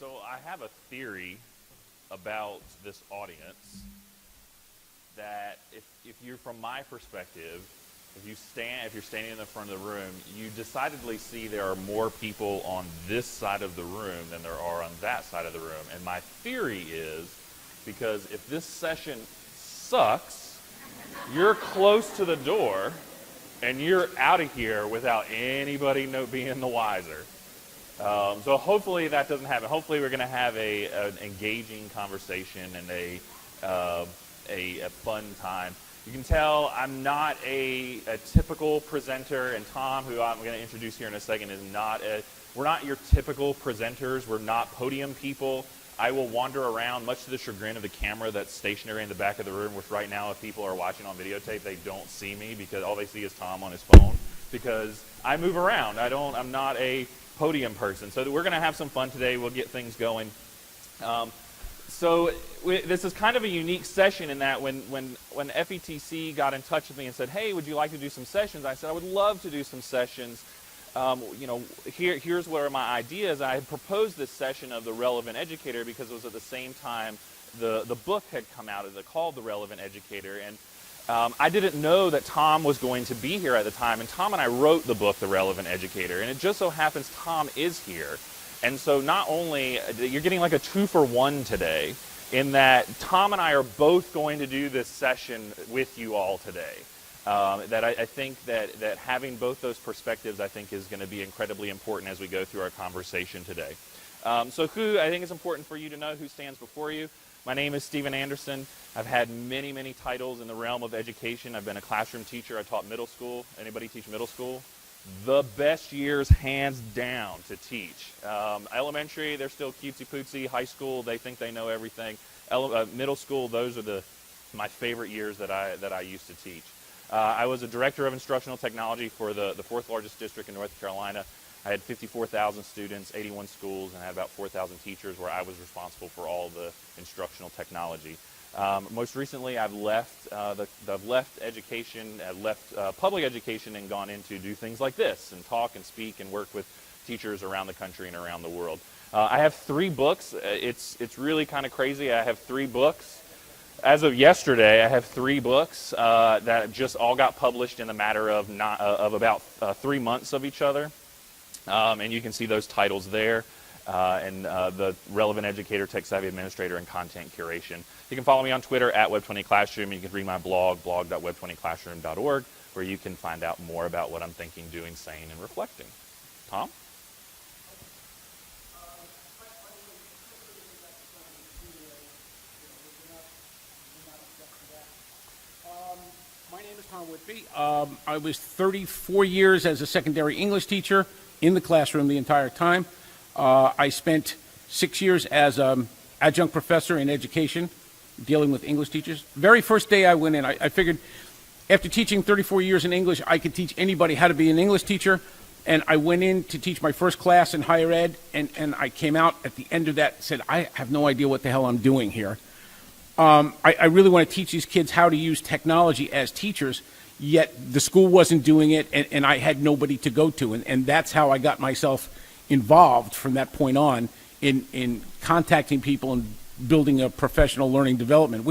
So I have a theory about this audience that if you're from my perspective, if you're standing in the front of the room, you decidedly see there are more people on this side of the room than there are on that side of the room. And my theory is because if this session sucks, you're close to the door and you're out of here without anybody being the wiser. So hopefully that doesn't happen. Hopefully we're going to have an engaging conversation and a fun time. You can tell I'm not a typical presenter, and Tom, who I'm going to introduce here in a second, we're not your typical presenters. We're not podium people. I will wander around, much to the chagrin of the camera that's stationary in the back of the room, which right now if people are watching on videotape, they don't see me because all they see is Tom on his phone, because I move around. I'm not a podium person. So we're going to have some fun today. We'll get things going. This is kind of a unique session in that when FETC got in touch with me and said, hey, would you like to do some sessions? I said, I would love to do some sessions. Here's where my idea is. I had proposed this session of the Relevant Educator because it was at the same time the book had come out called The Relevant Educator. And I didn't know that Tom was going to be here at the time. And Tom and I wrote the book, The Relevant Educator. And it just so happens Tom is here. And so not only, you're getting like a 2-for-1 today, in that Tom and I are both going to do this session with you all today. I think that having both those perspectives, I think, is going to be incredibly important as we go through our conversation today. So who, I think it's important for you to know who stands before you. My name is Stephen Anderson. I've had many, many titles in the realm of education. I've been a classroom teacher. I taught middle school. Anybody teach middle school? The best years, hands down, to teach. Elementary, they're still cutesy-pootsy. High school, they think they know everything. Middle school, those are my favorite years that I used to teach. I was a director of instructional technology for the fourth largest district in North Carolina. I had 54,000 students, 81 schools, and I had about 4,000 teachers where I was responsible for all the instructional technology. Most recently, I've left education, public education, and gone in to do things like this and talk and speak and work with teachers around the country and around the world. I have 3 books. It's really kind of crazy. I have 3 books. As of yesterday, I have 3 books that just all got published in the matter of about 3 months of each other. And you can see those titles there. The Relevant Educator, Tech Savvy Administrator, and Content Curation. You can follow me on Twitter at Web20Classroom. You can read my blog, blog.web20classroom.org, where you can find out more about what I'm thinking, doing, saying, and reflecting. Tom? My name is Tom Whitby. I was 34 years as a secondary English teacher in the classroom the entire time. I spent 6 years as an adjunct professor in education, dealing with English teachers. Very first day I went in, I figured after teaching 34 years in English, I could teach anybody how to be an English teacher. And I went in to teach my first class in higher ed, and I came out at the end of that and said, I have no idea what the hell I'm doing here. I really want to teach these kids how to use technology as teachers, yet the school wasn't doing it, and I had nobody to go to. And that's how I got myself involved from that point on in contacting people and building a professional learning development,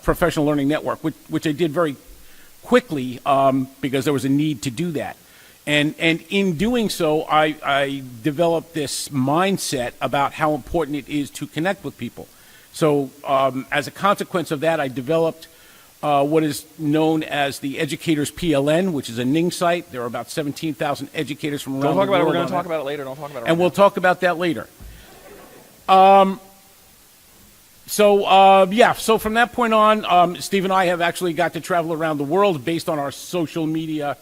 professional learning network, which I did very quickly because there was a need to do that. And in doing so, I developed this mindset about how important it is to connect with people. So as a consequence of that, I developed what is known as the Educators PLN, which is a Ning site. There are about 17,000 educators from around the world. Don't talk about it. We're going to talk about it later. Don't talk about it right now. And we'll talk about that later. So from that point on, Steve and I have actually got to travel around the world based on our social media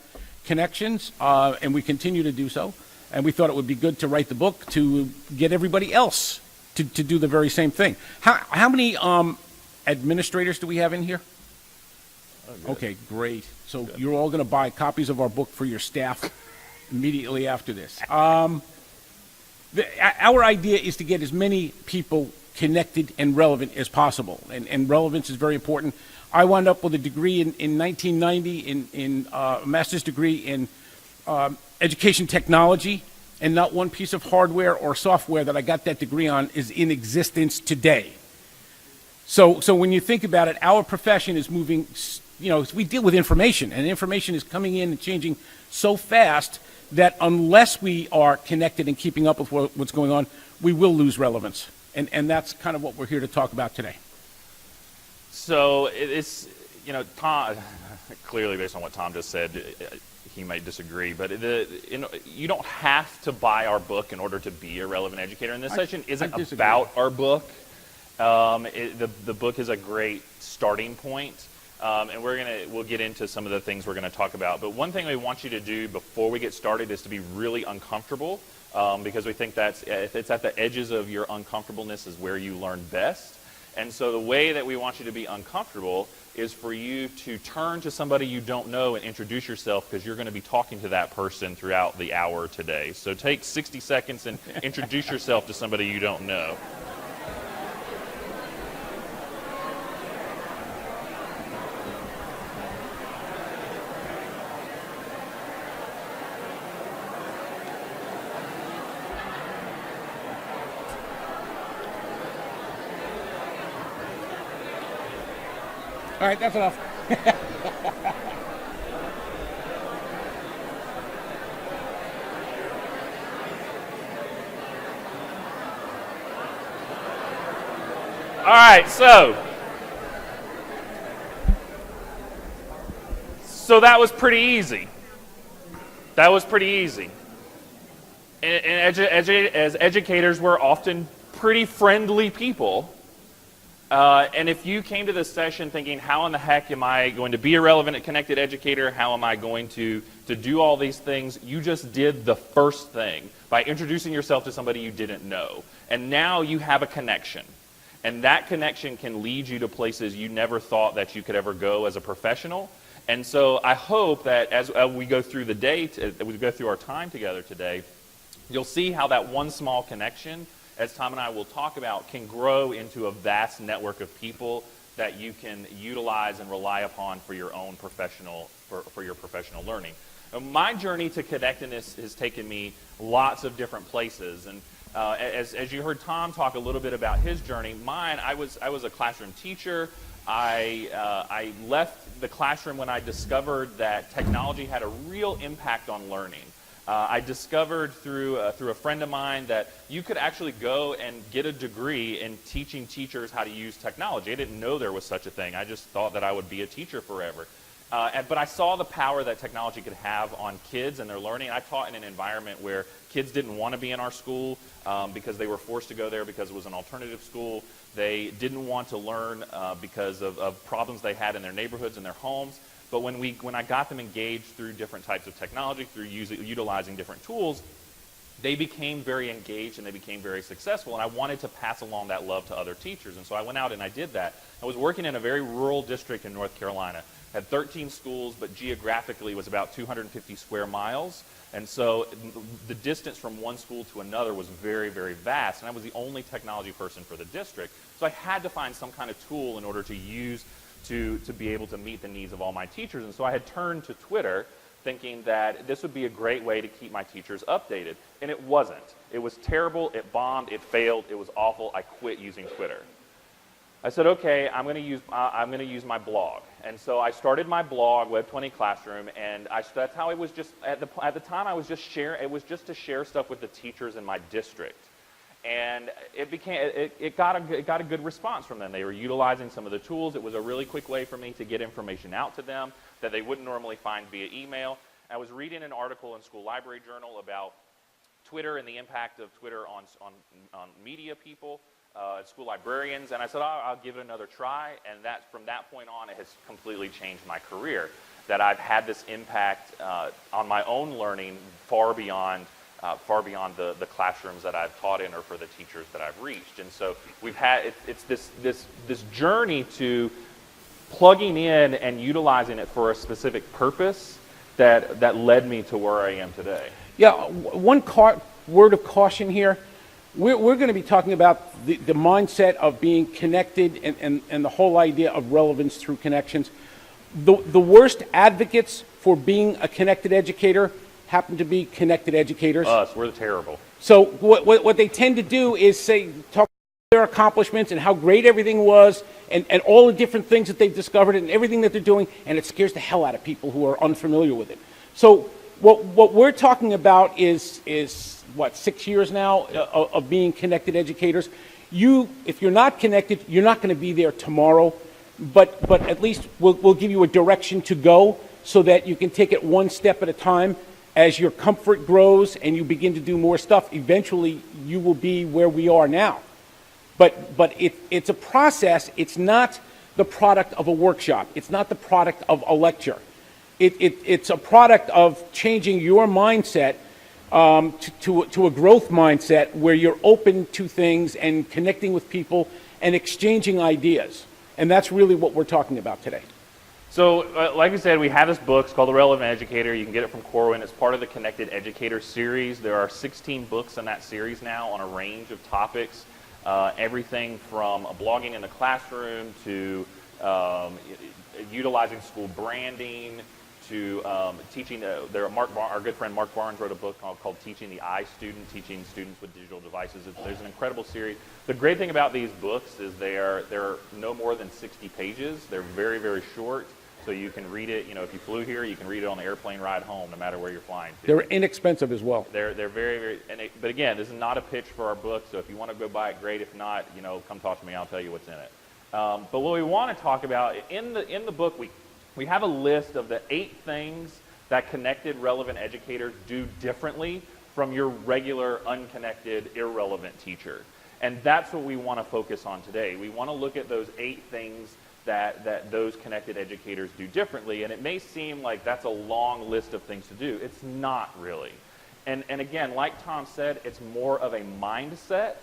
connections, and we continue to do so. And we thought it would be good to write the book to get everybody else to do the very same thing. How many administrators do we have in here? Oh, okay, great. So good. You're all going to buy copies of our book for your staff immediately after this. Our idea is to get as many people connected and relevant as possible, and relevance is very important. I wound up with a degree in 1990 in a master's degree in education technology and not one piece of hardware or software that I got that degree on is in existence today. So when you think about it, our profession is moving, we deal with information, and information is coming in and changing so fast that unless we are connected and keeping up with what's going on, we will lose relevance. And that's kind of what we're here to talk about today. So it's, Tom, clearly based on what Tom just said, he might disagree, but you don't have to buy our book in order to be a relevant educator. And this session isn't about our book. The book is a great starting point, and we'll get into some of the things we're going to talk about. But one thing we want you to do before we get started is to be really uncomfortable, because we think if it's at the edges of your uncomfortableness is where you learn best. And so the way that we want you to be uncomfortable is for you to turn to somebody you don't know and introduce yourself, because you're going to be talking to that person throughout the hour today. So take 60 seconds and introduce yourself to somebody you don't know. All right, that's enough. All right, so that was pretty easy. And as educators, we're often pretty friendly people. And if you came to this session thinking, how in the heck am I going to be a relevant and connected educator? How am I going to do all these things? You just did the first thing by introducing yourself to somebody you didn't know. And now you have a connection. And that connection can lead you to places you never thought that you could ever go as a professional. And so I hope that as we go through the day, we go through our time together today, you'll see how that one small connection, as Tom and I will talk about, can grow into a vast network of people that you can utilize and rely upon for your own professional, for your professional learning. My journey to connectedness has taken me lots of different places, and as you heard Tom talk a little bit about his journey, mine, I was a classroom teacher. I left the classroom when I discovered that technology had a real impact on learning. I discovered through a friend of mine that you could actually go and get a degree in teaching teachers how to use technology. I didn't know there was such a thing. I just thought that I would be a teacher forever. But I saw the power that technology could have on kids and their learning. I taught in an environment where kids didn't want to be in our school because they were forced to go there because it was an alternative school. They didn't want to learn because of problems they had in their neighborhoods and their homes. But when I got them engaged through different types of technology, through utilizing different tools, they became very engaged and they became very successful. And I wanted to pass along that love to other teachers. And so I went out and I did that. I was working in a very rural district in North Carolina. Had 13 schools, but geographically was about 250 square miles. And so the distance from one school to another was very, very vast. And I was the only technology person for the district. So I had to find some kind of tool in order to use to be able to meet the needs of all my teachers. And so I had turned to Twitter thinking that this would be a great way to keep my teachers updated. And it wasn't. It was terrible. It bombed. It failed. It was awful. I quit using Twitter. I said, okay, I'm going to use my blog. And so I started my blog, Web20 Classroom, and that's how it was. Just at the time, I was just sharing. It was just to share stuff with the teachers in my district, and it got a good response from them. They were utilizing some of the tools. It was a really quick way for me to get information out to them that they wouldn't normally find via email. I was reading an article in School Library Journal about Twitter and the impact of Twitter on media people. School librarians, and I said, I'll give it another try, and from that point on, it has completely changed my career, that I've had this impact on my own learning far beyond the classrooms that I've taught in or for the teachers that I've reached. And so it's this journey to plugging in and utilizing it for a specific purpose that led me to where I am today. Yeah, one word of caution here. We're going to be talking about the mindset of being connected and the whole idea of relevance through connections. The worst advocates for being a connected educator happen to be connected educators. Us, we're terrible. So what they tend to do is talk about their accomplishments and how great everything was and all the different things that they've discovered and everything that they're doing, and it scares the hell out of people who are unfamiliar with it. So what we're talking about is 6 years now of being connected educators. If you're not connected, you're not going to be there tomorrow, but at least we'll give you a direction to go so that you can take it one step at a time. As your comfort grows and you begin to do more stuff, eventually you will be where we are now. But it's a process. It's not the product of a workshop. It's not the product of a lecture. It's a product of changing your mindset to a growth mindset where you're open to things and connecting with people and exchanging ideas. And that's really what we're talking about today. So, like we said, we have this book. It's called The Relevant Educator. You can get it from Corwin. It's part of the Connected Educator series. There are 16 books in that series now on a range of topics. Everything from blogging in the classroom to utilizing school branding to teaching. Our good friend Mark Barnes wrote a book called Teaching the I Student, teaching students with digital devices. There's an incredible series. The great thing about these books is they're no more than 60 pages. They're very, very short. So you can read it, if you flew here, you can read it on the airplane ride home, no matter where you're flying to. They're inexpensive as well. They're very, very, but again, this is not a pitch for our book, so if you want to go buy it, great. If not, come talk to me, I'll tell you what's in it. But what we want to talk about, in the book, we have a list of the 8 things that connected, relevant educators do differently from your regular, unconnected, irrelevant teacher. And that's what we want to focus on today. We want to look at those 8 things that those connected educators do differently, and it may seem like that's a long list of things to do. It's not really. And again, like Tom said, it's more of a mindset.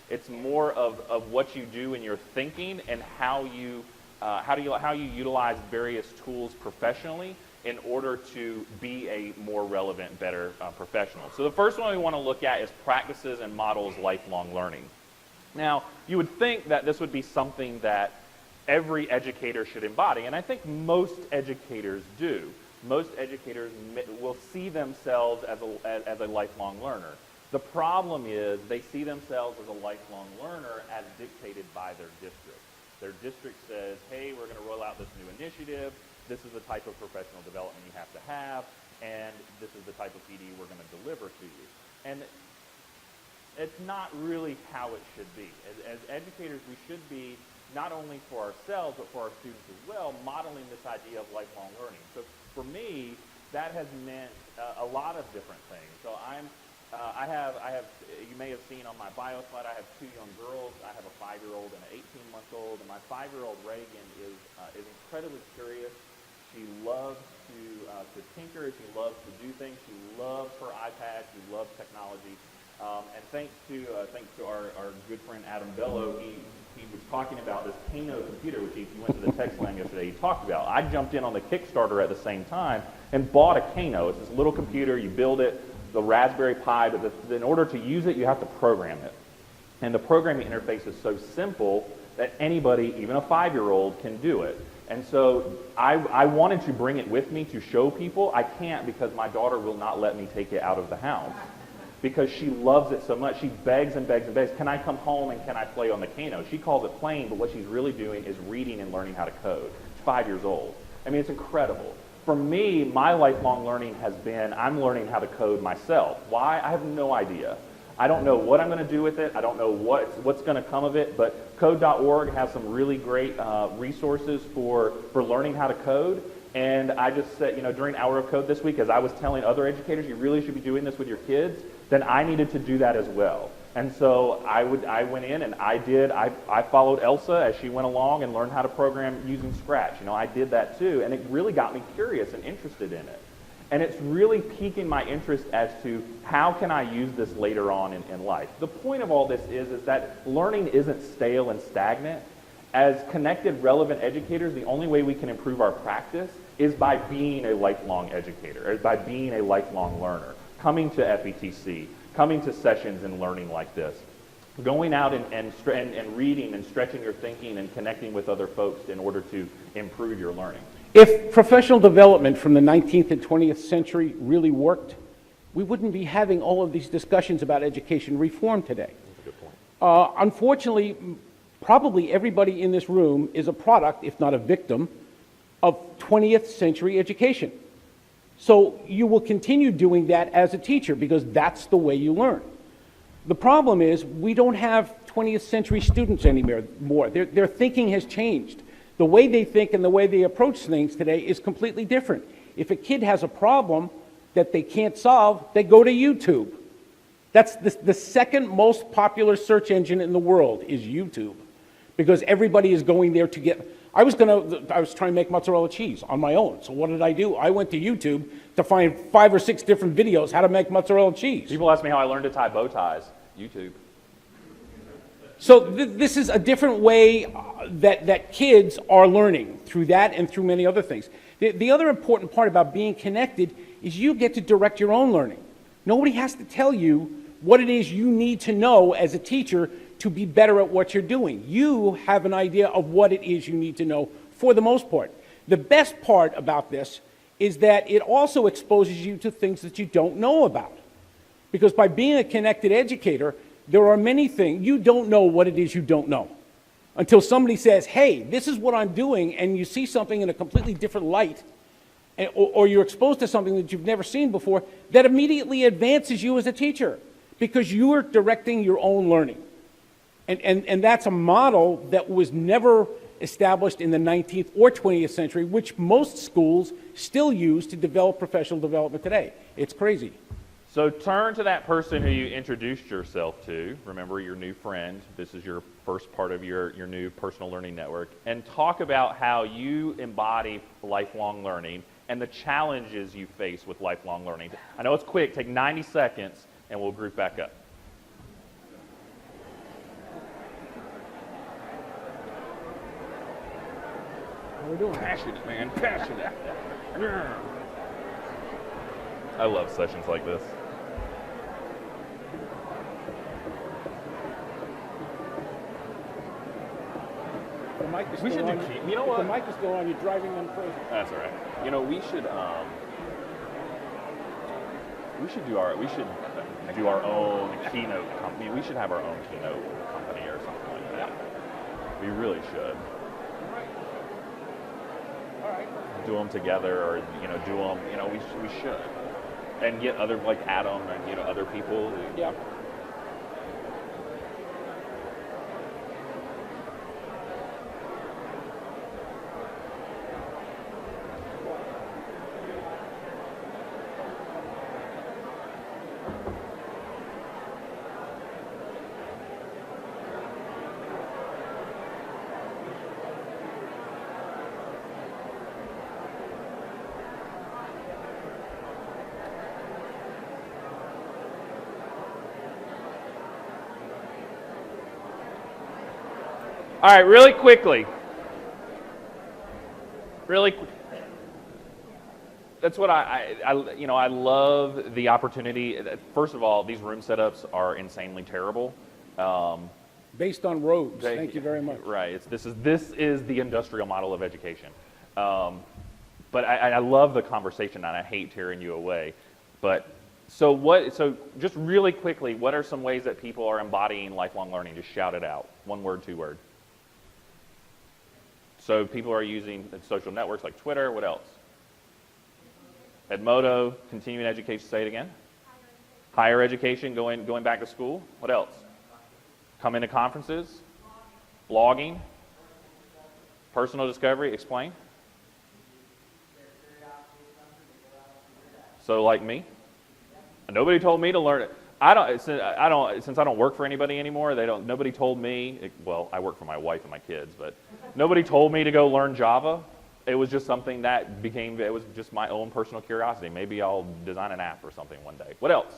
It's more of what you do in your thinking and how you utilize various tools professionally in order to be a more relevant, better professional. So the first one we want to look at is practices and models lifelong learning. Now, you would think that this would be something that every educator should embody, and I think most educators do. Most educators will see themselves as a lifelong learner. The problem is they see themselves as a lifelong learner as dictated by their district. Their district says, hey, we're going to roll out this new initiative. This is the type of professional development you have to have, and this is the type of PD we're going to deliver to you. And it's not really how it should be. As educators, we should be, not only for ourselves, but for our students as well, modeling this idea of lifelong learning. So for me, that has meant a lot of different things. So I have, you may have seen on my bio slide, I have 2 young girls. I have a 5-year-old and an 18-month-old, and my 5-year-old Reagan is incredibly curious. She loves to tinker. She loves to do things. She loves her iPad. She loves technology. And thanks to our good friend Adam Bello, he was talking about this Kano computer, which if you went to the text line yesterday, he talked about. I jumped in on the Kickstarter at the same time and bought a Kano. It's this little computer. You build it, the Raspberry Pi, but in order to use it, you have to program it. And the programming interface is so simple that anybody, even a 5-year-old, can do it. And so I wanted to bring it with me to show people. I can't because my daughter will not let me take it out of the house, because she loves it so much. She begs and begs and begs, can I come home and can I play on the Kano? She calls it playing, but what she's really doing is reading and learning how to code. She's 5 years old. I mean, it's incredible. For me, my lifelong learning has been, I'm learning how to code myself. Why? I have no idea. I don't know what I'm going to do with it. I don't know what's going to come of it, but code.org has some really great resources for learning how to code. And I just said, during Hour of Code this week, as I was telling other educators, you really should be doing this with your kids, then I needed to do that as well. And so I went in and I followed Elsa as she went along and learned how to program using Scratch. I did that too, and it really got me curious and interested in it. And it's really piquing my interest as to how can I use this later on in life. The point of all this is that learning isn't stale and stagnant. As connected, relevant educators, the only way we can improve our practice is by being a lifelong educator, or by being a lifelong learner, coming to FETC, coming to sessions and learning like this, going out and reading and stretching your thinking and connecting with other folks in order to improve your learning. If professional development from the 19th and 20th century really worked, we wouldn't be having all of these discussions about education reform today. That's a good point. Unfortunately, probably everybody in this room is a product, if not a victim, of 20th century education. So you will continue doing that as a teacher because that's the way you learn. The problem is we don't have 20th century students anymore. Their thinking has changed. The way they think and the way they approach things today is completely different. If a kid has a problem that they can't solve, they go to YouTube. That's the second most popular search engine in the world is YouTube, because everybody is going there to get. I was trying to make mozzarella cheese on my own. So what did I do? I went to YouTube to find 5 or 6 different videos how to make mozzarella cheese. People ask me how I learned to tie bow ties. YouTube. So this is a different way that kids are learning through that and through many other things. The other important part about being connected is you get to direct your own learning. Nobody has to tell you what it is you need to know as a teacher to be better at what you're doing. You have an idea of what it is you need to know for the most part. The best part about this is that it also exposes you to things that you don't know about. Because by being a connected educator, there are many things, you don't know what it is you don't know. Until somebody says, hey, this is what I'm doing, and you see something in a completely different light, or you're exposed to something that you've never seen before, that immediately advances you as a teacher, because you are directing your own learning. And that's a model that was never established in the 19th or 20th century, which most schools still use to develop professional development today. It's crazy. So turn to that person who you introduced yourself to. Remember, your new friend. This is your first part of your new personal learning network. And talk about how you embody lifelong learning and the challenges you face with lifelong learning. I know it's quick. Take 90 seconds, and we'll group back up. How are we doing? Passionate, man. Passionate. Yeah. I love sessions like this. The mic is We still should on. do you know what? The mic is still on. You're driving them crazy. That's all right. You know, we should do our own keynote company. We should have our own keynote company or something like that. We really should. All right. Do them together, or do them. We should, and get other like Adam and other people. Yeah. All right, really quickly. That's what I love the opportunity. First of all, these room setups are insanely terrible. Based on robes. Thank you very much. Right. This is the industrial model of education. But I love the conversation, and I hate tearing you away. But so just really quickly, what are some ways that people are embodying lifelong learning? Just shout it out. 1 word, 2 word. So people are using social networks like Twitter. What else? Edmodo, continuing education. Say it again. Higher education, going back to school. What else? Come into conferences. Blogging. Personal discovery. Explain. So like me. Nobody told me to learn it. Since I don't work for anybody anymore, nobody told me, well, I work for my wife and my kids, but nobody told me to go learn Java. It was just something that it was just my own personal curiosity. Maybe I'll design an app or something one day. What else?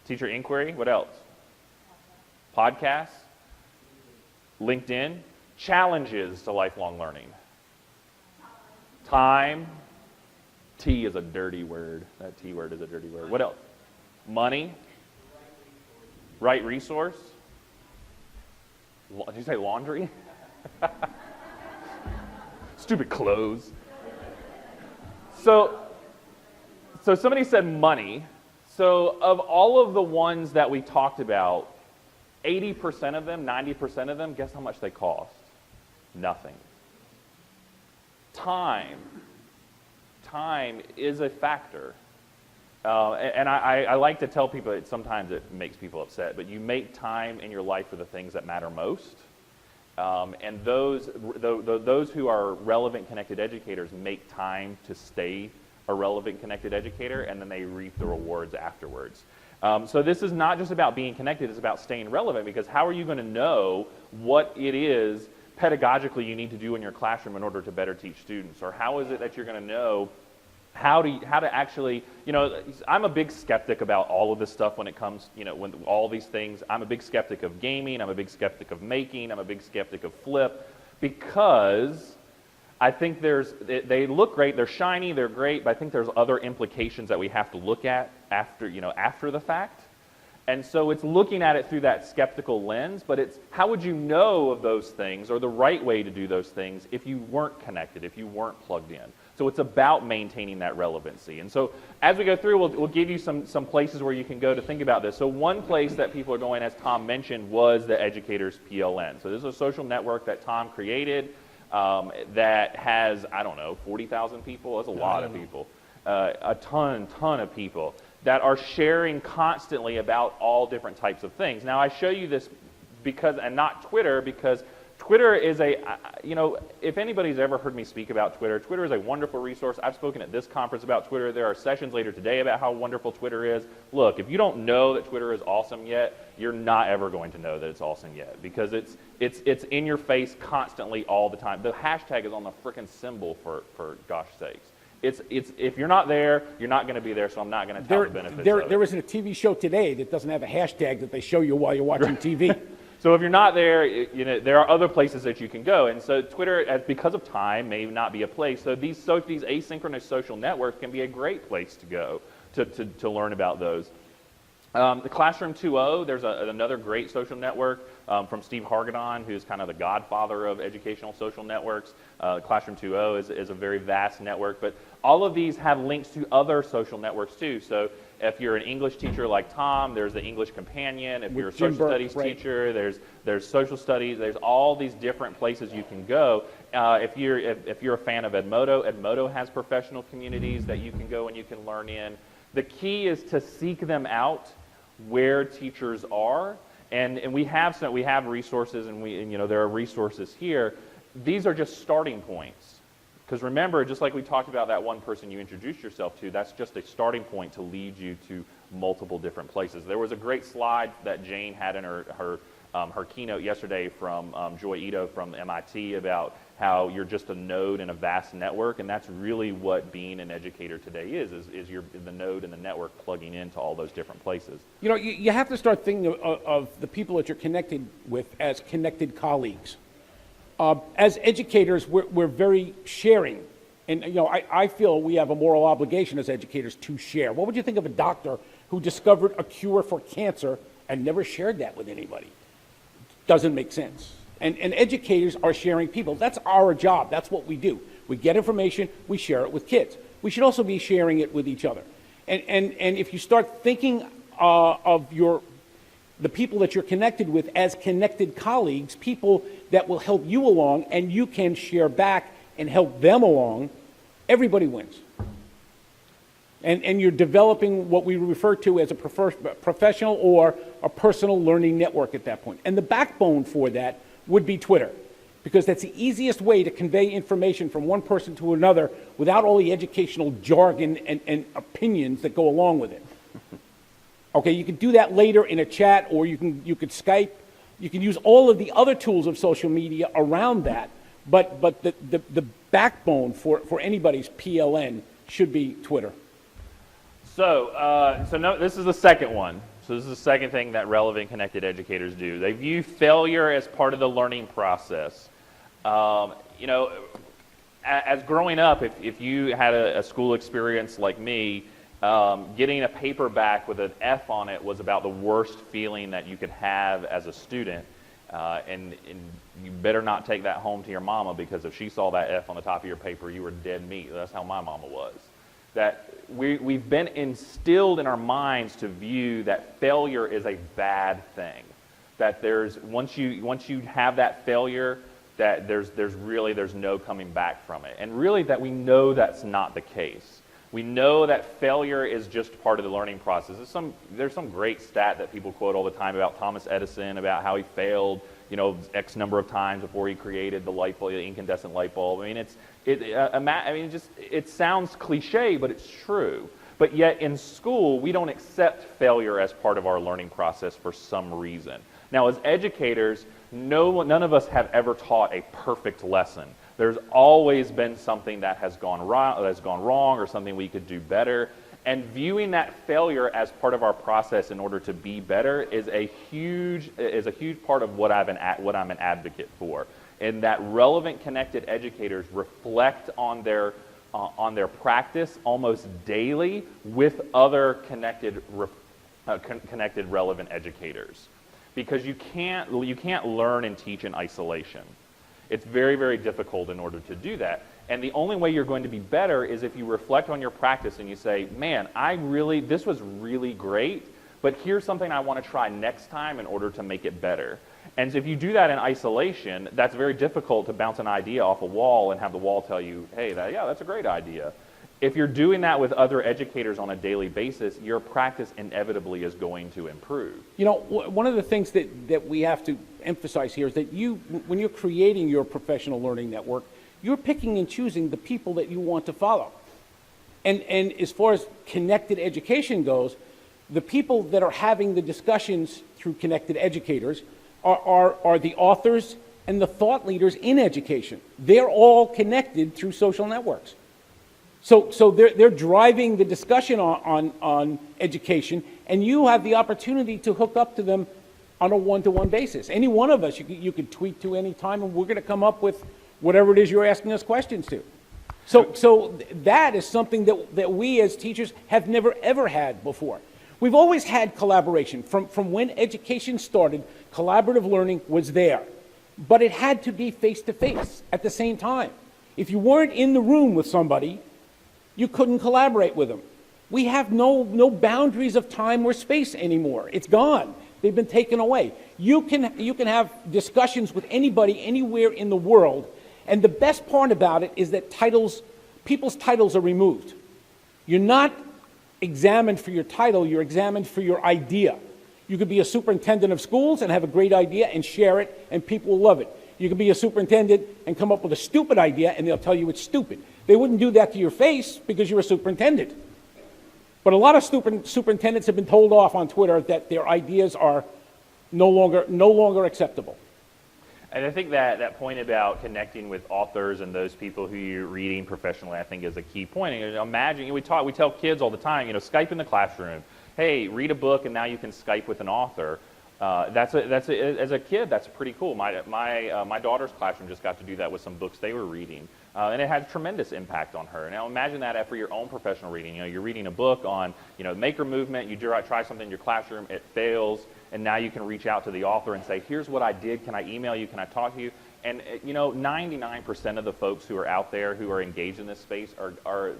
Teacher inquiry. What else? Podcasts. LinkedIn. Challenges to lifelong learning. Time. T is a dirty word. That T word is a dirty word. What else? Money. Right resource. Did you say laundry? Stupid clothes. So So somebody said money. So of all of the ones that we talked about, 80% of them, 90% of them, guess how much they cost? Nothing. Time. Time is a factor. And I like to tell people that sometimes it makes people upset, but you make time in your life for the things that matter most. And those who are relevant, connected educators make time to stay a relevant, connected educator, and then they reap the rewards afterwards. So this is not just about being connected, it's about staying relevant, because how are you going to know what it is pedagogically you need to do in your classroom in order to better teach students? Or how is it that you're going to know how to actually, I'm a big skeptic about all of this stuff when it comes, when all these things. I'm a big skeptic of gaming, I'm a big skeptic of making, I'm a big skeptic of flip, because I think they look great, they're shiny, they're great, but I think there's other implications that we have to look at after the fact. And so it's looking at it through that skeptical lens, but it's how would you know of those things or the right way to do those things if you weren't connected, if you weren't plugged in? So it's about maintaining that relevancy. And so as we go through, we'll give you some places where you can go to think about this. So one place that people are going, as Tom mentioned, was the Educators PLN. So this is a social network that Tom created that has, 40,000 people. That's a lot of people. A ton of people that are sharing constantly about all different types of things. Now I show you this and not Twitter, because Twitter is if anybody's ever heard me speak about Twitter, Twitter is a wonderful resource. I've spoken at this conference about Twitter. There are sessions later today about how wonderful Twitter is. Look, if you don't know that Twitter is awesome yet, you're not ever going to know that it's awesome yet, because it's in your face constantly all the time. The hashtag is on the frickin' symbol for gosh sakes. If you're not there, you're not going to be there, so I'm not going to tell the benefits of it. There isn't a TV show today that doesn't have a hashtag that they show you while you're watching TV. So if you're not there, there are other places that you can go. And so Twitter, because of time, may not be a place. So these asynchronous social networks can be a great place to go to learn about those. The Classroom 2.0, there's another great social network from Steve Hargadon, who's kind of the godfather of educational social networks. Classroom 2.0 is a very vast network, but all of these have links to other social networks too. So if you're an English teacher like Tom, there's the English Companion. If you're a social studies teacher, there's social studies. There's all these different places you can go. If you're a fan of Edmodo has professional communities that you can go and you can learn in. The key is to seek them out where teachers are, and we have resources, and there are resources here. These are just starting points. Because remember, just like we talked about that one person you introduced yourself to, that's just a starting point to lead you to multiple different places. There was a great slide that Jane had in her keynote yesterday from Joy Ito from MIT about how you're just a node in a vast network, and that's really what being an educator today is you're the node in the network plugging into all those different places. You have to start thinking of the people that you're connected with as connected colleagues. As educators, we're very sharing. And I feel we have a moral obligation as educators to share. What would you think of a doctor who discovered a cure for cancer and never shared that with anybody? Doesn't make sense. And educators are sharing people. That's our job. That's what we do. We get information, we share it with kids. We should also be sharing it with each other. And if you start thinking of the people that you're connected with as connected colleagues, people that will help you along, and you can share back and help them along, everybody wins. And you're developing what we refer to as a professional or a personal learning network at that point. And the backbone for that would be Twitter, because that's the easiest way to convey information from one person to another without all the educational jargon and opinions that go along with it. Okay, you can do that later in a chat, or you could Skype. You can use all of the other tools of social media around that, but the backbone for anybody's PLN should be Twitter. So this is the second one. So this is the second thing that relevant connected educators do. They view failure as part of the learning process. As growing up, if you had a school experience like me, getting a paper back with an F on it was about the worst feeling that you could have as a student. And you better not take that home to your mama, because if she saw that F on the top of your paper, you were dead meat. That's how my mama was. that we've been instilled in our minds to view that failure is a bad thing. That once you have that failure, that there's no coming back from it. And really that we know that's not the case. We know that failure is just part of the learning process. There's some great stat that people quote all the time about Thomas Edison, about how he failed, X number of times before he created the light bulb, the incandescent light bulb. I mean, it sounds cliche, but it's true. But yet in school, we don't accept failure as part of our learning process for some reason. Now, as educators, none of us have ever taught a perfect lesson. There's always been something that has gone wrong, or something we could do better. And viewing that failure as part of our process in order to be better is a huge part of what I'm an advocate for. And that relevant, connected educators reflect on their practice almost daily with other connected, relevant educators, because you can't learn and teach in isolation. It's very, very difficult in order to do that. And the only way you're going to be better is if you reflect on your practice and you say, man, this was really great, but here's something I want to try next time in order to make it better. And if you do that in isolation, that's very difficult to bounce an idea off a wall and have the wall tell you, hey, that's a great idea. If you're doing that with other educators on a daily basis, your practice inevitably is going to improve. One of the things that we have to emphasize here is that when you're creating your professional learning network, you're picking and choosing the people that you want to follow. And as far as connected education goes, the people that are having the discussions through connected educators are the authors and the thought leaders in education. They're all connected through social networks. So they're driving the discussion on education, and you have the opportunity to hook up to them on a one-to-one basis. Any one of us, you could tweet to any time, and we're going to come up with whatever it is you're asking us questions to. So that is something that we as teachers have never, ever had before. We've always had collaboration. From when education started, collaborative learning was there. But it had to be face-to-face at the same time. If you weren't in the room with somebody, you couldn't collaborate with them. We have no boundaries of time or space anymore. It's gone. They've been taken away. You can have discussions with anybody anywhere in the world, and the best part about it is that people's titles are removed. You're not examined for your title, you're examined for your idea. You could be a superintendent of schools and have a great idea and share it, and people will love it. You could be a superintendent and come up with a stupid idea, and they'll tell you it's stupid. They wouldn't do that to your face because you're a superintendent. But a lot of superintendents have been told off on Twitter that their ideas are no longer acceptable. And I think that point about connecting with authors and those people who you're reading professionally, I think, is a key point. And imagine, we tell kids all the time, Skype in the classroom. Hey, read a book, and now you can Skype with an author. As a kid, that's pretty cool. My daughter's classroom just got to do that with some books they were reading, and it had tremendous impact on her. Now imagine that after your own professional reading. You're reading a book on maker movement. You try something in your classroom, it fails, and now you can reach out to the author and say, here's what I did. Can I email you? Can I talk to you? And 99% of the folks who are out there who are engaged in this space are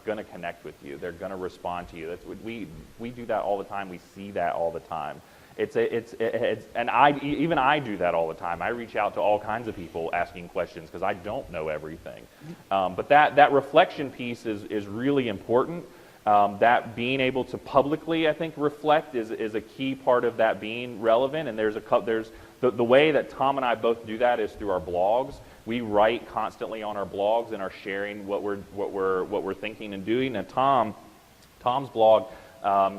going to connect with you. They're going to respond to you. That's what we do that all the time. We see that all the time. And I do that all the time. I reach out to all kinds of people asking questions because I don't know everything. But that reflection piece is really important. That being able to publicly, I think, reflect is a key part of that being relevant. And there's the way that Tom and I both do that is through our blogs. We write constantly on our blogs and are sharing what we're thinking and doing. And Tom's blog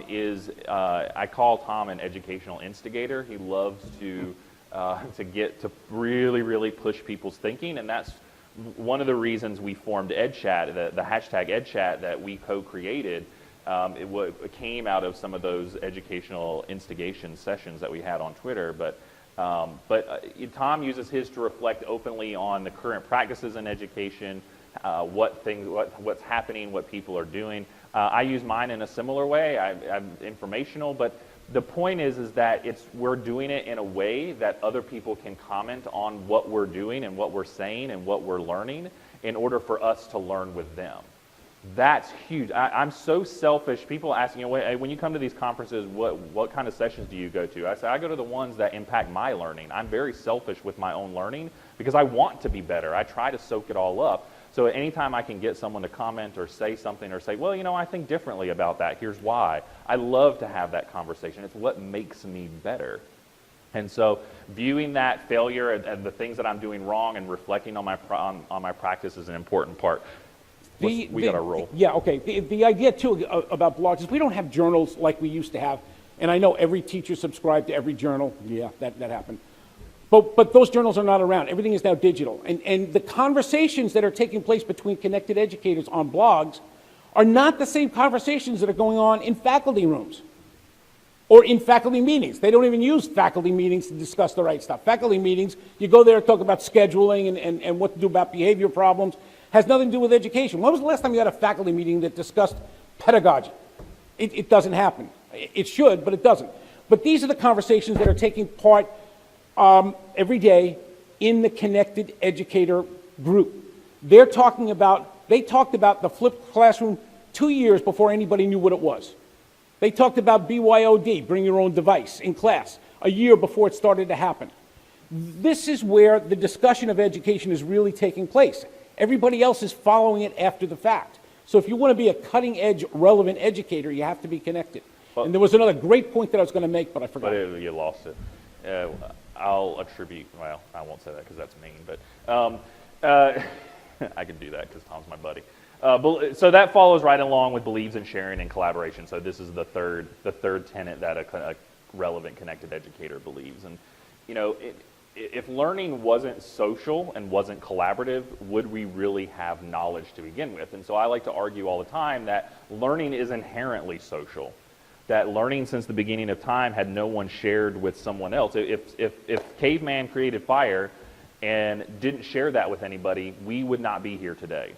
is I call Tom an educational instigator. He loves to really, really push people's thinking, and that's one of the reasons we formed EdChat, the hashtag EdChat that we co-created. It came out of some of those educational instigation sessions that we had on Twitter, but Tom uses his to reflect openly on the current practices in education, what's happening, what people are doing. I use mine in a similar way. I'm informational, but the point is that we're doing it in a way that other people can comment on what we're doing and what we're saying and what we're learning in order for us to learn with them. That's huge. I'm so selfish. People ask, when you come to these conferences, what kind of sessions do you go to? I say, I go to the ones that impact my learning. I'm very selfish with my own learning because I want to be better. I try to soak it all up. So anytime I can get someone to comment or say something or say, well, I think differently about that, here's why. I love to have that conversation. It's what makes me better. And so viewing that failure and the things that I'm doing wrong and reflecting on my practice is an important part. We got to roll. Yeah, okay. The idea, too, about blogs is we don't have journals like we used to have. And I know every teacher subscribed to every journal. Yeah, that happened. But those journals are not around. Everything is now digital. And the conversations that are taking place between connected educators on blogs are not the same conversations that are going on in faculty rooms or in faculty meetings. They don't even use faculty meetings to discuss the right stuff. Faculty meetings, you go there and talk about scheduling and what to do about behavior problems. Has nothing to do with education. When was the last time you had a faculty meeting that discussed pedagogy? It doesn't happen. It should, but it doesn't. But these are the conversations that are taking part every day in the Connected Educator group. They talked about the flipped classroom 2 years before anybody knew what it was. They talked about BYOD, bring your own device, in class, a year before it started to happen. This is where the discussion of education is really taking place. Everybody else is following it after the fact. So if you want to be a cutting-edge, relevant educator, you have to be connected. Well, and there was another great point that I was going to make, but I forgot. But you lost it. I'll attribute, well, I won't say that because that's mean, but I can do that because Tom's my buddy. So that follows right along with believes in sharing and collaboration. So this is the third tenet that a relevant, connected educator believes. And, if learning wasn't social and wasn't collaborative, would we really have knowledge to begin with? And so I like to argue all the time that learning is inherently social. That learning since the beginning of time had no one shared with someone else. If caveman created fire and didn't share that with anybody, we would not be here today.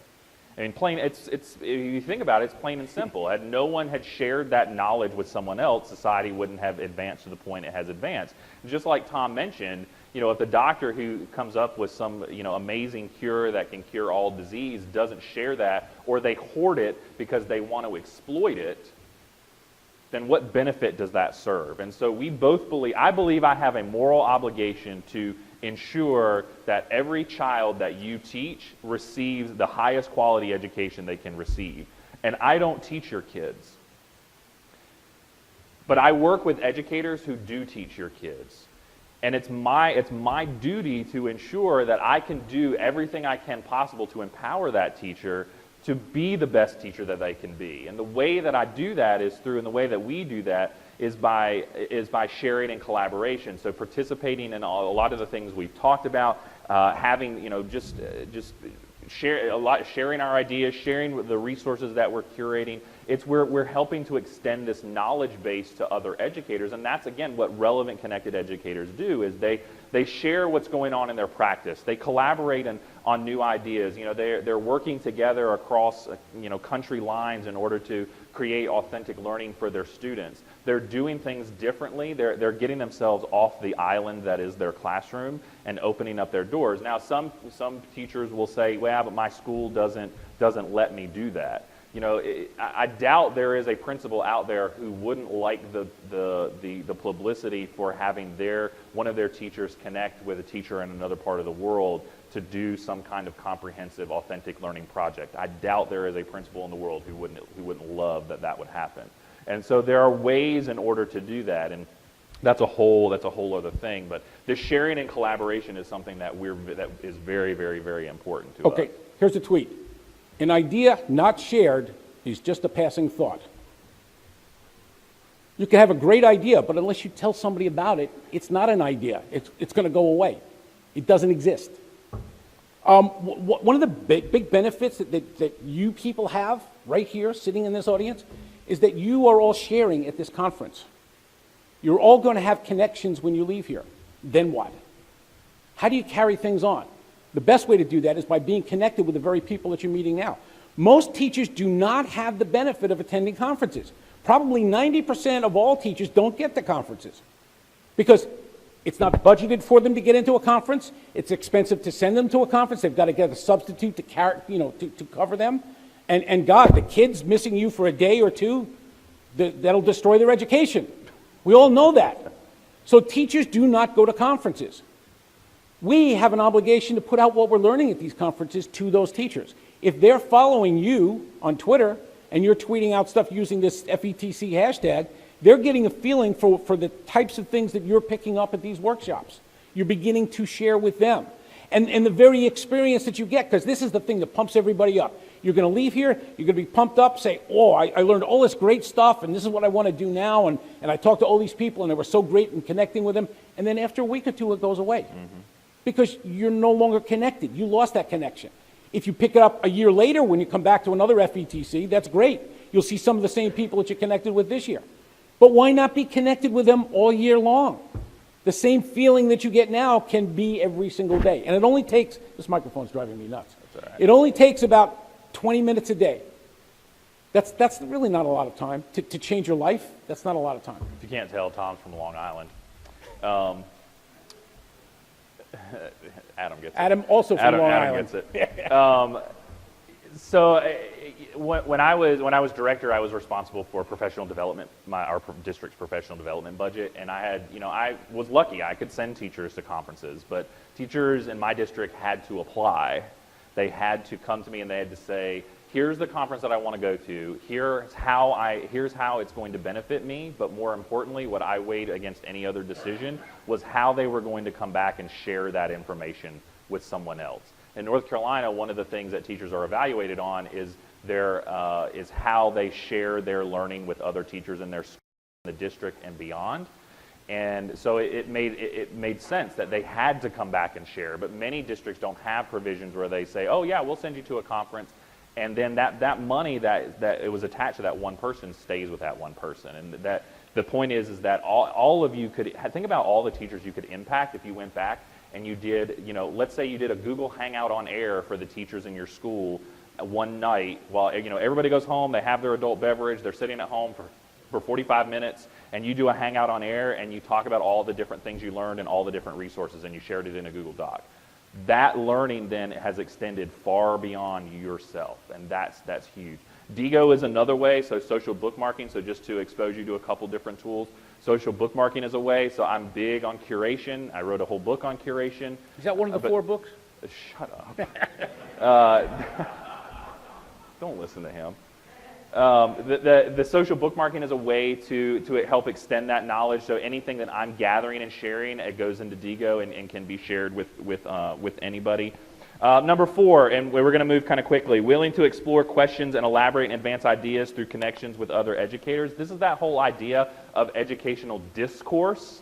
I mean, if you think about it, it's plain and simple. Had no one had shared that knowledge with someone else, society wouldn't have advanced to the point it has advanced. Just like Tom mentioned, if the doctor who comes up with some, amazing cure that can cure all disease doesn't share that, or they hoard it because they want to exploit it, then what benefit does that serve? And so we both I believe I have a moral obligation to ensure that every child that you teach receives the highest quality education they can receive. And I don't teach your kids. But I work with educators who do teach your kids. And it's my duty to ensure that I can do everything I can possible to empower that teacher to be the best teacher that they can be. And the way that I do that is through, and the way that we do that is by sharing and collaboration. So participating in a lot of the things we've talked about, having, sharing our ideas, sharing the resources that we're curating. It's where we're helping to extend this knowledge base to other educators, and that's again what relevant connected educators do. Is they share what's going on in their practice. They collaborate on new ideas. They're working together across country lines in order to create authentic learning for their students. They're doing things differently. They're getting themselves off the island that is their classroom and opening up their doors. Now, some teachers will say, "Well, but my school doesn't let me do that." I doubt there is a principal out there who wouldn't like the publicity for having one of their teachers connect with a teacher in another part of the world to do some kind of comprehensive, authentic learning project. I doubt there is a principal in the world who wouldn't love that would happen. And so there are ways in order to do that, and that's a whole other thing. But the sharing and collaboration is something that is very, very, very important to us. Okay, here's a tweet. An idea not shared is just a passing thought. You can have a great idea, but unless you tell somebody about it, it's not an idea. It's going to go away. It doesn't exist. One of the big benefits that you people have right here, sitting in this audience, is that you are all sharing at this conference. You're all going to have connections when you leave here. Then what? How do you carry things on? The best way to do that is by being connected with the very people that you're meeting now. Most teachers do not have the benefit of attending conferences. Probably 90% of all teachers don't get to conferences because it's not budgeted for them to get into a conference. It's expensive to send them to a conference. They've got to get a substitute to cover them. And God, the kids missing you for a day or two, that'll destroy their education. We all know that. So teachers do not go to conferences. We have an obligation to put out what we're learning at these conferences to those teachers. If they're following you on Twitter and you're tweeting out stuff using this FETC hashtag, they're getting a feeling for the types of things that you're picking up at these workshops. You're beginning to share with them. And the very experience that you get, because this is the thing that pumps everybody up. You're going to leave here, you're going to be pumped up, say, oh, I learned all this great stuff, and this is what I want to do now, and I talked to all these people, and they were so great in connecting with them, and then after a week or two, it goes away. Because you're no longer connected. You lost that connection. If you pick it up a year later when you come back to another FETC, that's great. You'll see some of the same people that you connected with this year. But why not be connected with them all year long? The same feeling that you get now can be every single day. And it only takes, this microphone's driving me nuts. That's all right. It only takes about 20 minutes a day. That's really not a lot of time. To change your life, that's not a lot of time. If you can't tell, Tom's from Long Island. Adam gets it. Adam also from Long Island. Adam gets it. So when I was director, I was responsible for professional development, our district's professional development budget, and I was lucky. I could send teachers to conferences, but teachers in my district had to apply. They had to come to me and they had to say, here's the conference that I want to go to. Here's how it's going to benefit me. But more importantly, what I weighed against any other decision was how they were going to come back and share that information with someone else. In North Carolina, one of the things that teachers are evaluated on is how they share their learning with other teachers in their school, in the district, and beyond. And so it made sense that they had to come back and share. But many districts don't have provisions where they say, oh yeah, we'll send you to a conference, and then that money that it was attached to that one person stays with that one person. And that the point is that all of you could think about all the teachers you could impact if you went back and you did, let's say you did a Google Hangout on air for the teachers in your school one night while everybody goes home, they have their adult beverage, they're sitting at home for 45 minutes, and you do a Hangout on air and you talk about all the different things you learned and all the different resources, and you shared it in a Google Doc. That learning then has extended far beyond yourself, and that's huge. Digo is another way, so social bookmarking, so just to expose you to a couple different tools. Social bookmarking is a way, so I'm big on curation. I wrote a whole book on curation. Is that one of the 4 books? Shut up. Don't listen to him. The social bookmarking is a way to help extend that knowledge. So anything that I'm gathering and sharing, it goes into Digo and can be shared with anybody. Number 4, and we're going to move kind of quickly, willing to explore questions and elaborate and advance ideas through connections with other educators. This is that whole idea of educational discourse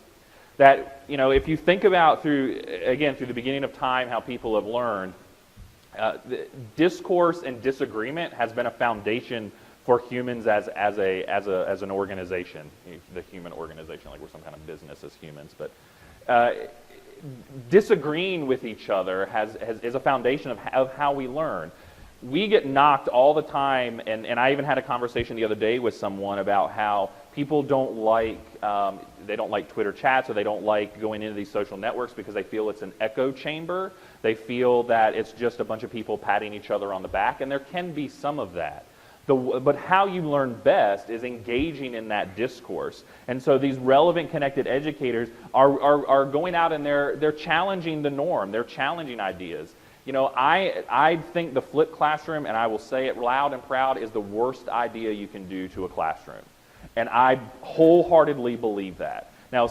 that, if you think about through the beginning of time how people have learned, discourse and disagreement has been a foundation for humans as an organization, the human organization, like we're some kind of business as humans, but disagreeing with each other is a foundation of how we learn. We get knocked all the time, and I even had a conversation the other day with someone about how people don't like Twitter chats, or they don't like going into these social networks because they feel it's an echo chamber. They feel that it's just a bunch of people patting each other on the back, and there can be some of that. But how you learn best is engaging in that discourse. And so these relevant connected educators are going out and they're challenging the norm. They're challenging ideas. I think the flipped classroom, and I will say it loud and proud, is the worst idea you can do to a classroom. And I wholeheartedly believe that. Now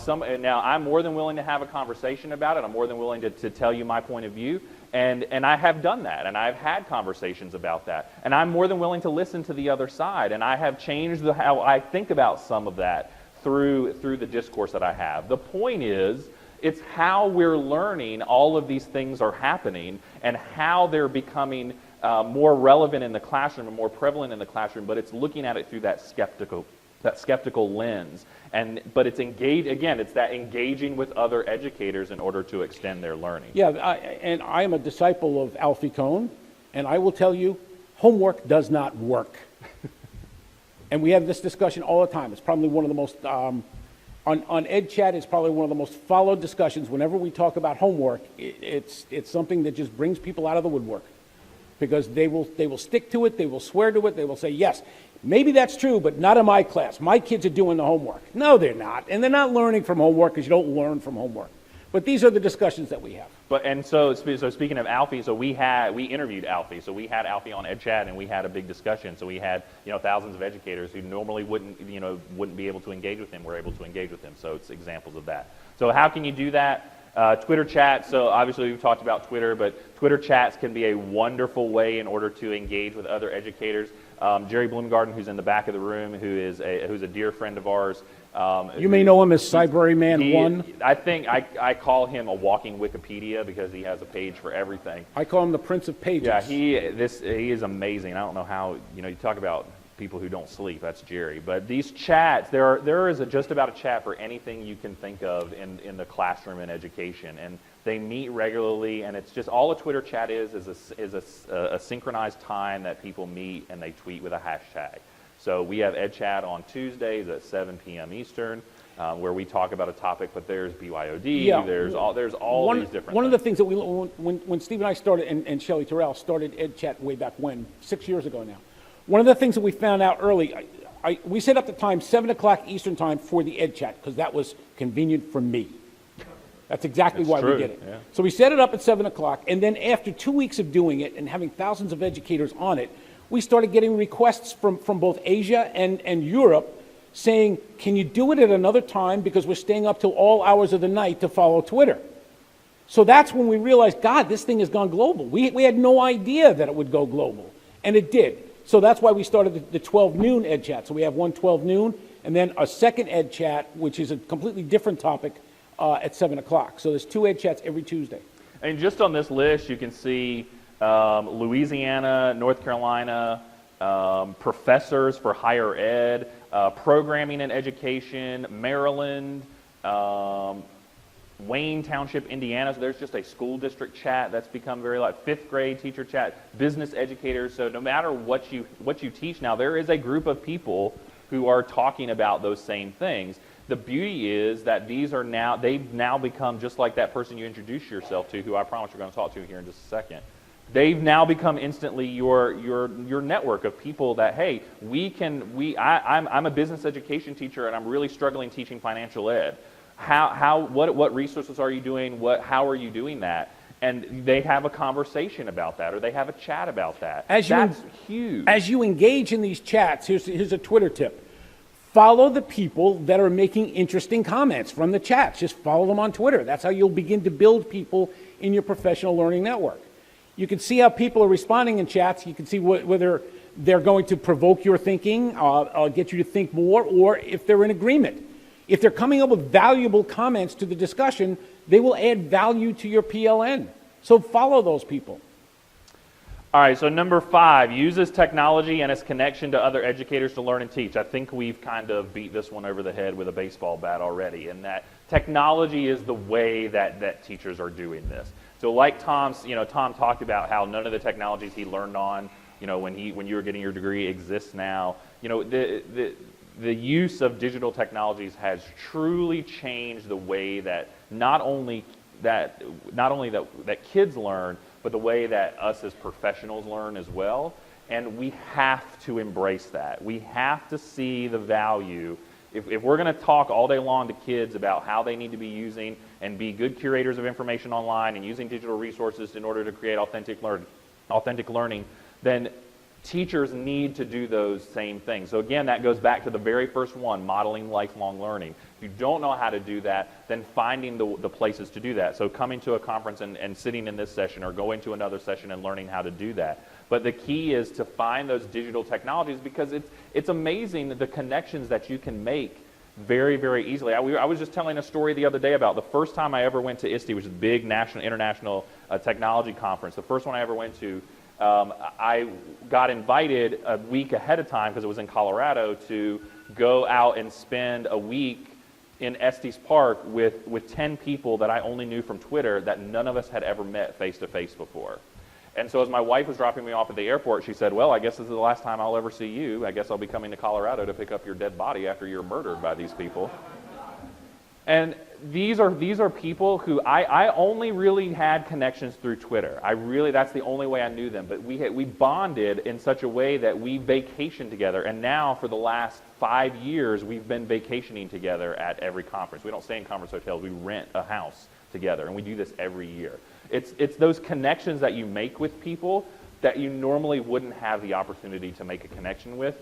I'm more than willing to have a conversation about it. I'm more than willing to tell you my point of view. And I have done that, and I've had conversations about that. And I'm more than willing to listen to the other side, and I have changed how I think about some of that through the discourse that I have. The point is, it's how we're learning all of these things are happening and how they're becoming more relevant in the classroom and more prevalent in the classroom, but it's looking at it through that skeptical lens. But it's it's that engaging with other educators in order to extend their learning. Yeah, and I am a disciple of Alfie Kohn, and I will tell you, homework does not work. And we have this discussion all the time. It's probably one of the most, on EdChat, it's probably one of the most followed discussions. Whenever we talk about homework, it's something that just brings people out of the woodwork. because they will stick to it, they will swear to it, they will say, yes, maybe that's true, but not in my class. My kids are doing the homework. No, they're not. And they're not learning from homework because you don't learn from homework. But these are the discussions that we have. So speaking of Alfie, so we interviewed Alfie. So we had Alfie on EdChat, and we had a big discussion. So we had, thousands of educators who normally wouldn't be able to engage with him, were able to engage with him. So it's examples of that. So how can you do that? Twitter chat. So obviously we've talked about Twitter, but Twitter chats can be a wonderful way in order to engage with other educators. Jerry Bloomgarden, who's in the back of the room, who's a dear friend of ours. You may know him as Cybrary Man 1. I think I call him a walking Wikipedia because he has a page for everything. I call him the Prince of Pages. Yeah, he is amazing. I don't know how, you talk about people who don't sleep, that's Jerry. But these chats, there is just about a chat for anything you can think of in the classroom and education. And they meet regularly, and it's just all a Twitter chat is a synchronized time that people meet and they tweet with a hashtag. So we have EdChat on Tuesdays at 7 p.m. Eastern, where we talk about a topic, but there's BYOD, there's all these different things. One of the things that when Steve and I started, and Shelley Terrell started EdChat way back when, 6 years ago now, one of the things that we found out early, we set up the time 7 o'clock Eastern time for the EdChat, because that was convenient for me. That's exactly why we did it. Yeah. So we set it up at 7 o'clock, and then after 2 weeks of doing it and having thousands of educators on it, we started getting requests from both Asia and Europe saying, can you do it at another time because we're staying up till all hours of the night to follow Twitter. So that's when we realized, God, this thing has gone global. We had no idea that it would go global, and it did. So that's why we started the 12 noon EdChat. So we have one 12 noon, and then a second EdChat, which is a completely different topic, at 7 o'clock. So there's 2 EdChats every Tuesday. And just on this list, you can see Louisiana, North Carolina, professors for higher ed, programming and education, Maryland, Wayne Township, Indiana. So there's just a school district chat that's become very like 5th grade teacher chat, business educators. So no matter what you teach now, there is a group of people who are talking about those same things. The beauty is that they've now become just like that person you introduced yourself to, who I promise you're going to talk to here in just a second. They've now become instantly your network of people that, hey, I'm a business education teacher and I'm really struggling teaching financial ed. What resources are you doing? How are you doing that? And they have a conversation about that, or they have a chat about that. That's huge. As you engage in these chats, here's a Twitter tip. Follow the people that are making interesting comments from the chats. Just follow them on Twitter. That's how you'll begin to build people in your professional learning network. You can see how people are responding in chats. You can see whether they're going to provoke your thinking, get you to think more, or if they're in agreement. If they're coming up with valuable comments to the discussion, they will add value to your PLN. So follow those people. All right, so number 5, uses technology and its connection to other educators to learn and teach. I think we've kind of beat this one over the head with a baseball bat already, and that technology is the way that teachers are doing this. So like Tom talked about how none of the technologies he learned on, when you were getting your degree exists now. The use of digital technologies has truly changed the way that not only that kids learn, but the way that us as professionals learn as well. And we have to embrace that. We have to see the value. If we're going to talk all day long to kids about how they need to be using and be good curators of information online and using digital resources in order to create authentic learning, then teachers need to do those same things. So again, that goes back to the very first one, modeling lifelong learning. If you don't know how to do that, then finding the places to do that. So coming to a conference and sitting in this session, or going to another session and learning how to do that. But the key is to find those digital technologies, because it's amazing the connections that you can make very, very easily. I was just telling a story the other day about the first time I ever went to ISTE, which is a big international technology conference. The first one I ever went to, I got invited a week ahead of time, because it was in Colorado, to go out and spend a week in Estes Park with 10 people that I only knew from Twitter, that none of us had ever met face-to-face before. And so as my wife was dropping me off at the airport, she said, well, I guess this is the last time I'll ever see you. I guess I'll be coming to Colorado to pick up your dead body after you're murdered by these people. And these are people who I only really had connections through Twitter. That's the only way I knew them. But we bonded in such a way that we vacationed together. And now for the last 5 years, we've been vacationing together at every conference. We don't stay in conference hotels. We rent a house together, and we do this every year. It's those connections that you make with people that you normally wouldn't have the opportunity to make a connection with.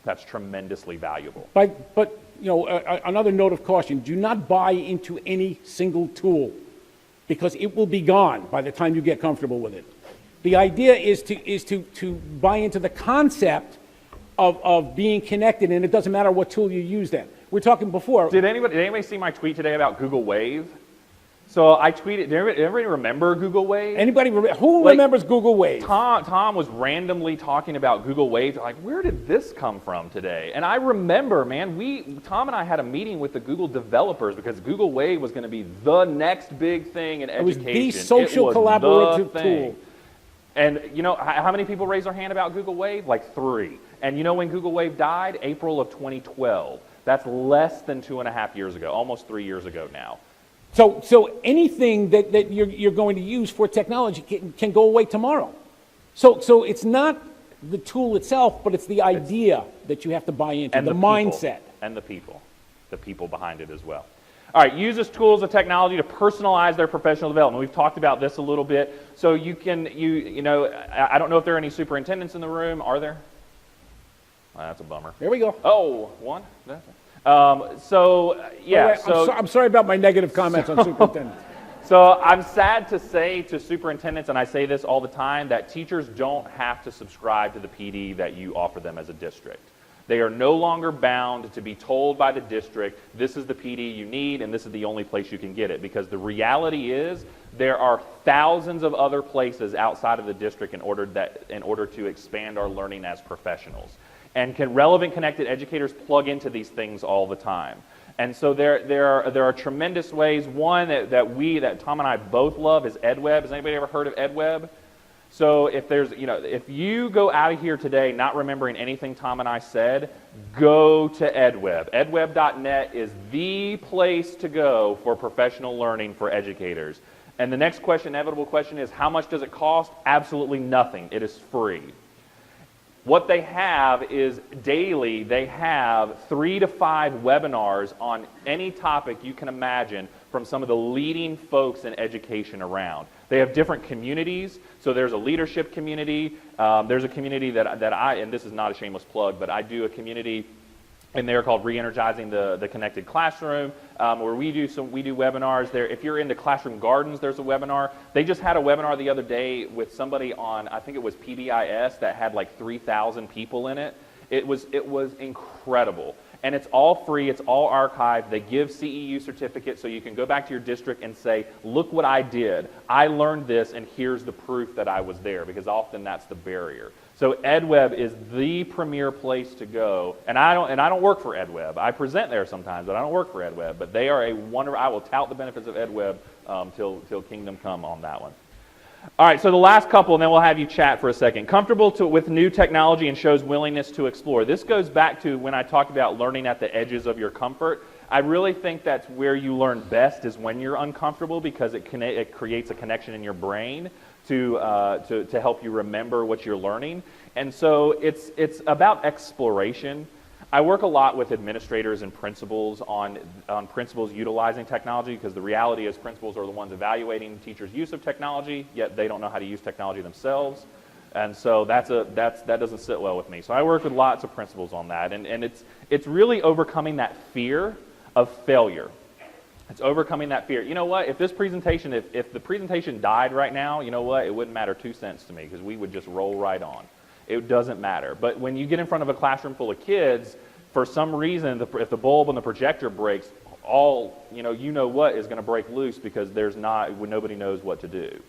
That's tremendously valuable. But another note of caution, do not buy into any single tool, because it will be gone by the time you get comfortable with it. The idea is to buy into the concept of being connected, and it doesn't matter what tool you use then. We're talking before. Did anybody see my tweet today about Google Wave? So I tweeted, did everybody remember Google Wave? Who remembers Google Wave? Tom was randomly talking about Google Wave, like, where did this come from today? And I remember, man, Tom and I had a meeting with the Google developers because Google Wave was going to be the next big thing in education. It was the social collaborative tool. And you know, how many people raised their hand about Google Wave? Like 3. And you know when Google Wave died? April of 2012. That's less than 2.5 years ago, almost 3 years ago now. So anything that you're going to use for technology can go away tomorrow. So it's not the tool itself, but it's the idea that you have to buy into, and the mindset. And the people behind it as well. All right, use as tools of technology to personalize their professional development. We've talked about this a little bit. So you know, I don't know if there are any superintendents in the room. Are there? Well, that's a bummer. There we go. Oh, one? I'm sorry about my negative comments on superintendents. So I'm sad to say to superintendents, and I say this all the time, that teachers don't have to subscribe to the PD that you offer them as a district. They are no longer bound to be told by the district, this is the PD you need and this is the only place you can get it. Because the reality is there are thousands of other places outside of the district in order to expand our learning as professionals. And relevant connected educators plug into these things all the time. And so there are tremendous ways. One that Tom and I both love is EdWeb. Has anybody ever heard of EdWeb? So if you go out of here today not remembering anything Tom and I said, go to EdWeb. EdWeb.net is the place to go for professional learning for educators. And the next inevitable question is, how much does it cost? Absolutely nothing. It is free. What they have is daily, they have 3 to 5 webinars on any topic you can imagine from some of the leading folks in education around. They have different communities. So there's a leadership community. There's a community that and this is not a shameless plug, but I do a community in there called Re-Energizing the Connected Classroom, where we do webinars there. If you're into Classroom Gardens, there's a webinar. They just had a webinar the other day with somebody on, I think it was PBIS, that had like 3,000 people in it. It was incredible. And it's all free, it's all archived. They give CEU certificates so you can go back to your district and say, look what I did. I learned this and here's the proof that I was there, because often that's the barrier. So EdWeb is the premier place to go. And I don't work for EdWeb. I present there sometimes, but I don't work for EdWeb. But they are I will tout the benefits of EdWeb till kingdom come on that one. All right, so the last couple, and then we'll have you chat for a second. Comfortable with new technology and shows willingness to explore. This goes back to when I talked about learning at the edges of your comfort. I really think that's where you learn best, is when you're uncomfortable, because it creates a connection in your brain to help you remember what you're learning. And so it's about exploration. I work a lot with administrators and principals on principals utilizing technology, because the reality is principals are the ones evaluating teachers' use of technology, yet they don't know how to use technology themselves. And so that doesn't sit well with me. So I work with lots of principals on that, and it's really overcoming that fear of failure. It's overcoming that fear. You know what? If the presentation died right now, you know what? It wouldn't matter 2 cents to me, because we would just roll right on. It doesn't matter. But when you get in front of a classroom full of kids, for some reason, if the bulb on the projector breaks, you know what is going to break loose, because nobody knows what to do.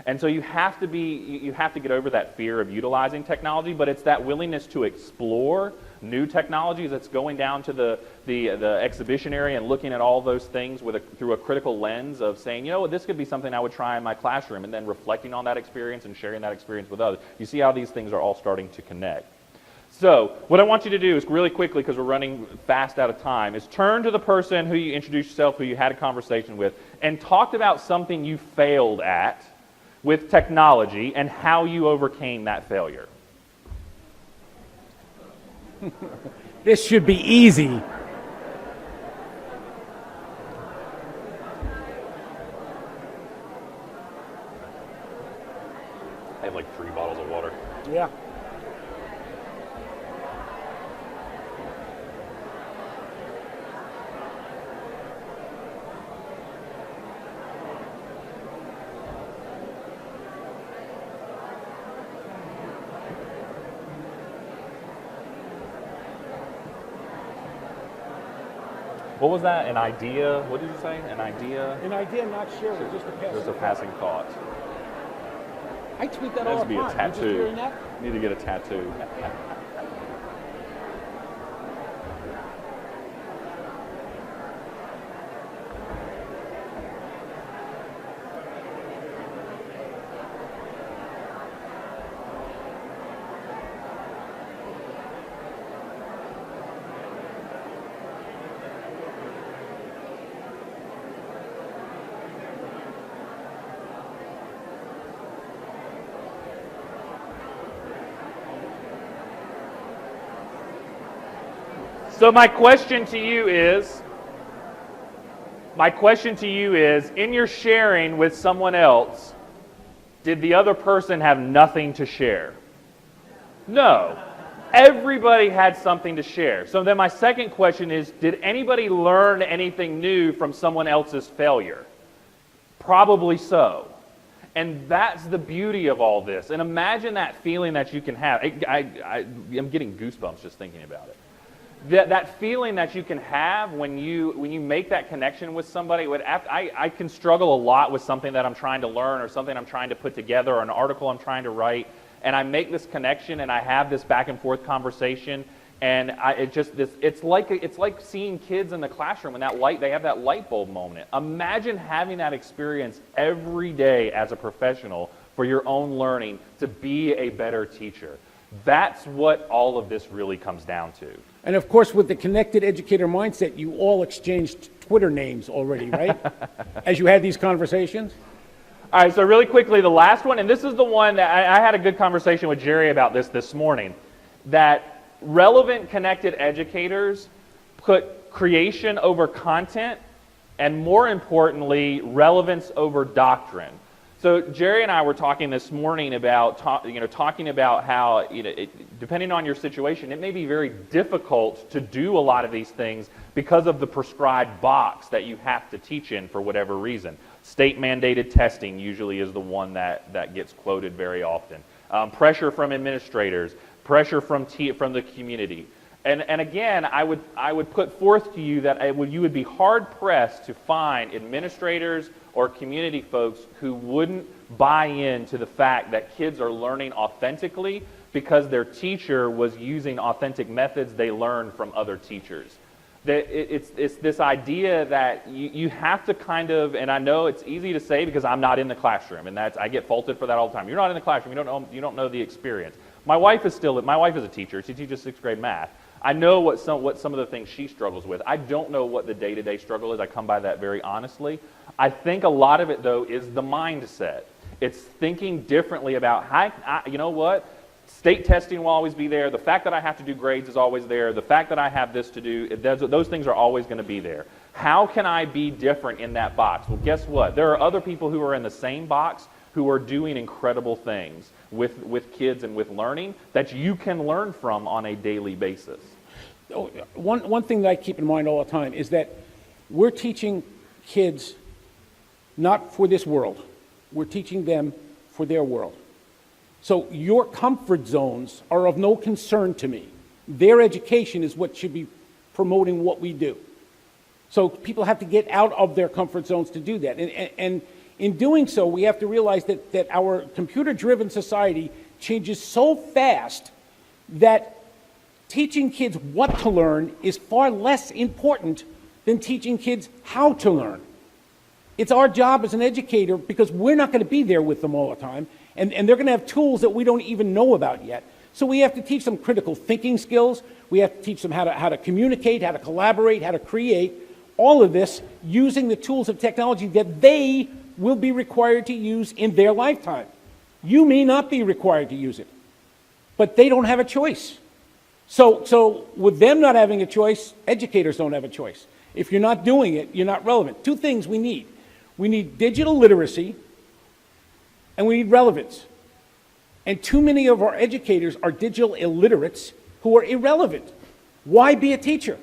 And so you have to get over that fear of utilizing technology, but it's that willingness to explore new technologies that's going down to the exhibition area and looking at all those things through a critical lens of saying, you know what, this could be something I would try in my classroom, and then reflecting on that experience and sharing that experience with others. You see how these things are all starting to connect. So what I want you to do is really quickly, because we're running fast out of time, is turn to the person who you introduced yourself, who you had a conversation with, and talked about something you failed at with technology and how you overcame that failure. This should be easy. I have like 3 bottles of water. Yeah. What was that? An idea? What did you say? An idea? An idea not shared, just a passing Just a passing thought. I tweet that That all would the be a time. You just tattoo. hearing that? Need to get a tattoo. So my question to you is, in your sharing with someone else, did the other person have nothing to share? No. Everybody had something to share. So then my second question is, did anybody learn anything new from someone else's failure? Probably so. And that's the beauty of all this. And imagine that feeling that you can have. I'm getting goosebumps just thinking about it. That feeling that you can have when you make that connection with somebody. I can struggle a lot with something that I'm trying to learn or something I'm trying to put together or an article I'm trying to write, and I make this connection and I have this back and forth conversation, and it's like seeing kids in the classroom and they have that light bulb moment. Imagine having that experience every day as a professional for your own learning to be a better teacher. That's what all of this really comes down to. And of course, with the connected educator mindset, you all exchanged Twitter names already, right? As you had these conversations? All right, so really quickly, the last one, and this is the one that I had a good conversation with Jerry about this morning, that relevant connected educators put creation over content, and more importantly, relevance over doctrine. So Jerry and I were talking this morning about talking about how depending on your situation, it may be very difficult to do a lot of these things because of the prescribed box that you have to teach in for whatever reason. State mandated testing usually is the one that gets quoted very often. Pressure from administrators, pressure from the community. And again, I would put forth to you that you would be hard pressed to find administrators or community folks who wouldn't buy into the fact that kids are learning authentically because their teacher was using authentic methods they learned from other teachers. It's this idea that you have to kind of, and I know it's easy to say because I'm not in the classroom, and I get faulted for that all the time. You're not in the classroom. You don't know the experience. My wife is a teacher. She teaches 6th grade math. I know what some of the things she struggles with. I don't know what the day-to-day struggle is. I come by that very honestly. I think a lot of it, though, is the mindset. It's thinking differently about, you know what? State testing will always be there. The fact that I have to do grades is always there. The fact that I have this to do, those things are always going to be there. How can I be different in that box? Well, guess what? There are other people who are in the same box who are doing incredible things with kids and with learning that you can learn from on a daily basis. One thing that I keep in mind all the time is that we're teaching kids not for this world. We're teaching them for their world. So your comfort zones are of no concern to me. Their education is what should be promoting what we do. So people have to get out of their comfort zones to do that. And in doing so, we have to realize that our computer-driven society changes so fast that teaching kids what to learn is far less important than teaching kids how to learn. It's our job as an educator, because we're not going to be there with them all the time, and they're going to have tools that we don't even know about yet. So we have to teach them critical thinking skills. We have to teach them how to communicate, how to collaborate, how to create, all of this using the tools of technology that they will be required to use in their lifetime. You may not be required to use it, but they don't have a choice. So with them not having a choice, educators don't have a choice. If you're not doing it, you're not relevant. Two things we need. We need digital literacy, and we need relevance. And too many of our educators are digital illiterates who are irrelevant. Why be a teacher?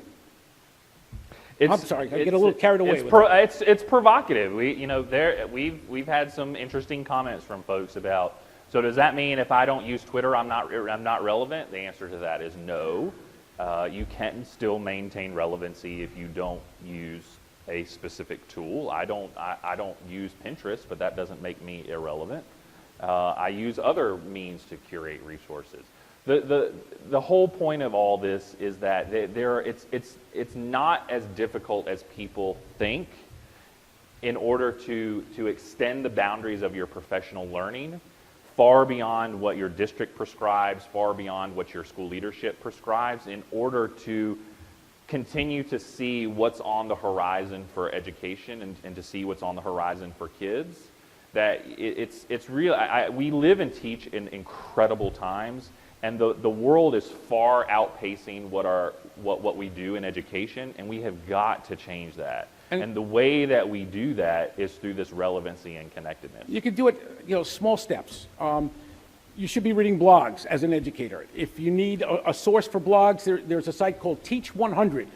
I'm sorry, I get a little carried away with it. It's provocative. We've had some interesting comments from folks about, so does that mean if I don't use Twitter, I'm not relevant? The answer to that is no. You can still maintain relevancy if you don't use a specific tool. I don't use Pinterest, but that doesn't make me irrelevant. I use other means to curate resources. The whole point of all this is that it's not as difficult as people think in order to extend the boundaries of your professional learning far beyond what your district prescribes, far beyond what your school leadership prescribes, in order to continue to see what's on the horizon for education and to see what's on the horizon for kids. That it's real. We live and teach in incredible times, and the world is far outpacing what we do in education, and we have got to change that. And the way that we do that is through this relevancy and connectedness. You can do it, small steps. You should be reading blogs as an educator. If you need a source for blogs, there's a site called Teach 100.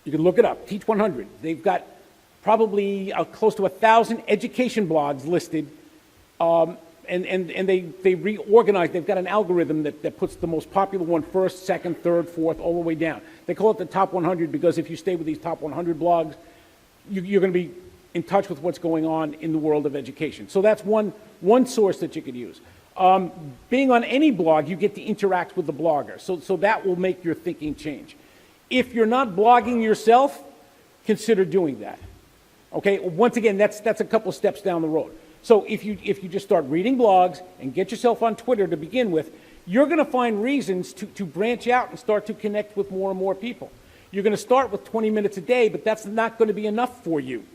You can look it up, Teach 100. They've got probably close to 1,000 education blogs listed, and they reorganize. They've got an algorithm that puts the most popular one first, second, third, fourth, all the way down. They call it the top 100 because if you stay with these top 100 blogs, you're going to be in touch with what's going on in the world of education. So that's one source that you could use. Being on any blog, you get to interact with the blogger, so that will make your thinking change. If you're not blogging yourself, consider doing that. Okay, once again, that's a couple steps down the road. So if you just start reading blogs and get yourself on Twitter to begin with, you're going to find reasons to branch out and start to connect with more and more people. You're going to start with 20 minutes a day, but that's not going to be enough for you.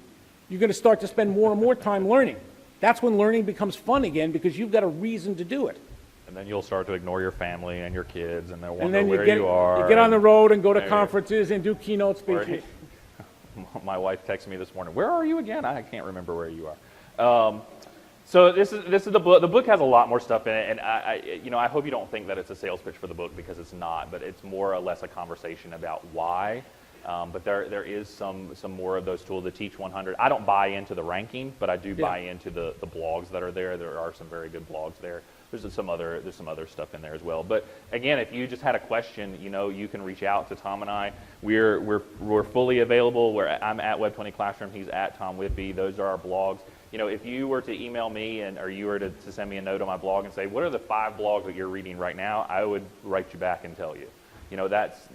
You're going to start to spend more and more time learning. That's when learning becomes fun again because you've got a reason to do it. And then you'll start to ignore your family and your kids, and they'll wonder where you are. You get on the road and go to conferences and do keynote speeches. My wife texted me this morning, "Where are you again?" I can't remember where you are. So this is the book. The book has a lot more stuff in it, and I hope you don't think that it's a sales pitch for the book, because it's not. But it's more or less a conversation about why. But there is some more of those tools. The Teach 100. I don't buy into the ranking, but I do buy into the blogs that are there. There are some very good blogs there. There's some other stuff in there as well. But again, if you just had a question, you can reach out to Tom and I. We're fully available. I'm at Web20 Classroom. He's at Tom Whitby. Those are our blogs. If you were to email me or you were to send me a note on my blog and say, what are the 5 blogs that you're reading right now, I would write you back and tell you. That's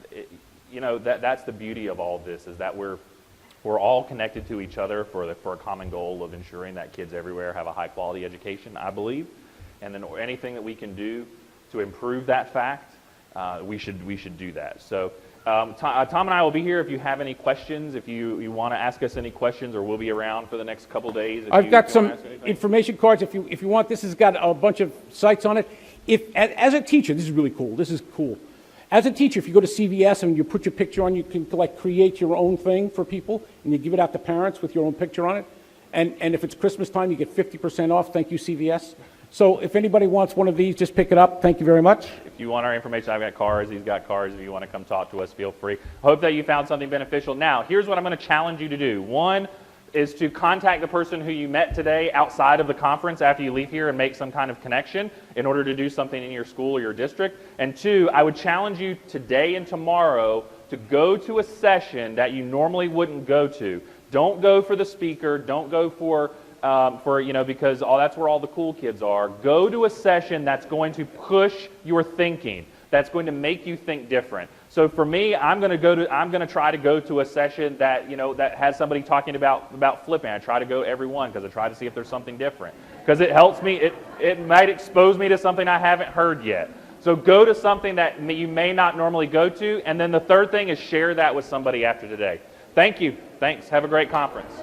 the beauty of all of this, is that we're all connected to each other for a common goal of ensuring that kids everywhere have a high quality education, I believe. And then anything that we can do to improve that fact, we should do that. So Tom and I will be here if you have any questions, if you want to ask us any questions, or we'll be around for the next couple days. I've got some information cards if you want. This has got a bunch of sites on it. As a teacher, this is really cool. This is cool. As a teacher, if you go to CVS and you put your picture on, you can create your own thing for people, and you give it out to parents with your own picture on it. And if it's Christmas time, you get 50% off. Thank you, CVS. So if anybody wants one of these, just pick it up. Thank you very much. If you want our information, I've got cards. He's got cards. If you want to come talk to us, feel free. Hope that you found something beneficial. Now, here's what I'm going to challenge you to do. One is to contact the person who you met today outside of the conference after you leave here and make some kind of connection in order to do something in your school or your district. And 2, I would challenge you today and tomorrow to go to a session that you normally wouldn't go to. Don't go for the speaker. Don't go for because that's where all the cool kids are. Go to a session that's going to push your thinking, that's going to make you think different. So for me, I'm going to try to go to a session that that has somebody talking about flipping. I try to go every one because I try to see if there's something different, because it helps me. It might expose me to something I haven't heard yet. So go to something that you may not normally go to. And then the third thing is share that with somebody after today. Thank you. Thanks. Have a great conference.